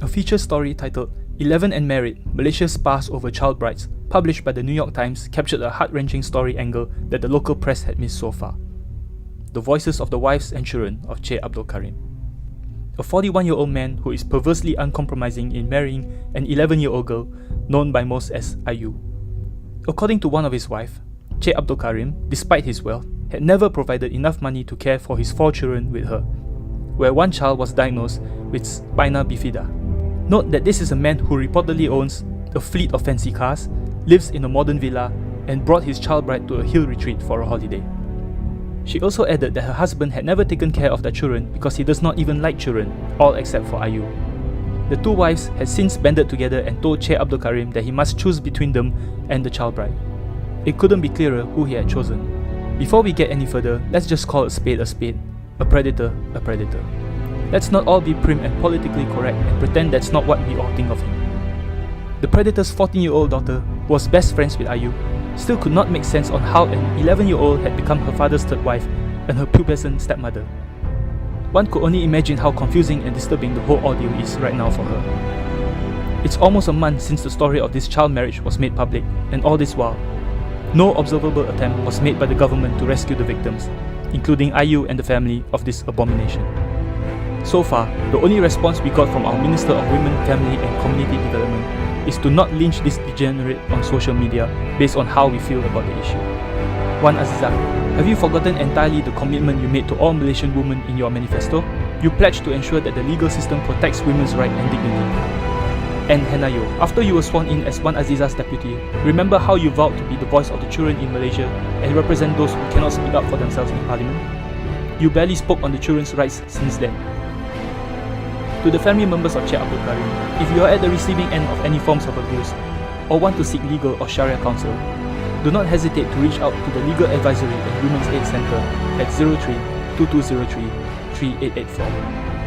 A feature story titled 11 and Married, Malaysia's Spars Over Child Brides, published by the New York Times, captured a heart-wrenching story angle that the local press had missed so far. The voices of the wives and children of Che Abdul Karim. A 41-year-old man who is perversely uncompromising in marrying an 11-year-old girl known by most as Ayu. According to one of his wives, Che Abdul Karim, despite his wealth, had never provided enough money to care for his 4 children with her, where one child was diagnosed with spina bifida. Note that this is a man who reportedly owns a fleet of fancy cars, lives in a modern villa, and brought his child bride to a hill retreat for a holiday. She also added that her husband had never taken care of their children because he does not even like children, all except for Ayu. The two wives had since banded together and told Che Abdul Karim that he must choose between them and the child bride. It couldn't be clearer who he had chosen. Before we get any further, let's just call a spade, a predator a predator. Let's not all be prim and politically correct and pretend that's not what we all think of him. The predator's 14-year-old daughter, who was best friends with Ayu, still could not make sense on how an 11-year-old had become her father's third wife and her pubescent stepmother. One could only imagine how confusing and disturbing the whole ordeal is right now for her. It's almost a month since the story of this child marriage was made public, and all this while, no observable attempt was made by the government to rescue the victims, including Ayu and the family of this abomination. So far, the only response we got from our Minister of Women, Family and Community Development is to not lynch this degenerate on social media based on how we feel about the issue. Wan Azizah, have you forgotten entirely the commitment you made to all Malaysian women in your manifesto? You pledged to ensure that the legal system protects women's rights and dignity. And Hannah Yeoh, after you were sworn in as Wan Azizah's deputy, remember how you vowed to be the voice of the children in Malaysia and represent those who cannot speak up for themselves in Parliament? You barely spoke on the children's rights since then. To the family members of Che Abdul Karim, if you are at the receiving end of any forms of abuse or want to seek legal or Shariah counsel, do not hesitate to reach out to the Legal Advisory and Women's Aid Centre at 03 2203 3884.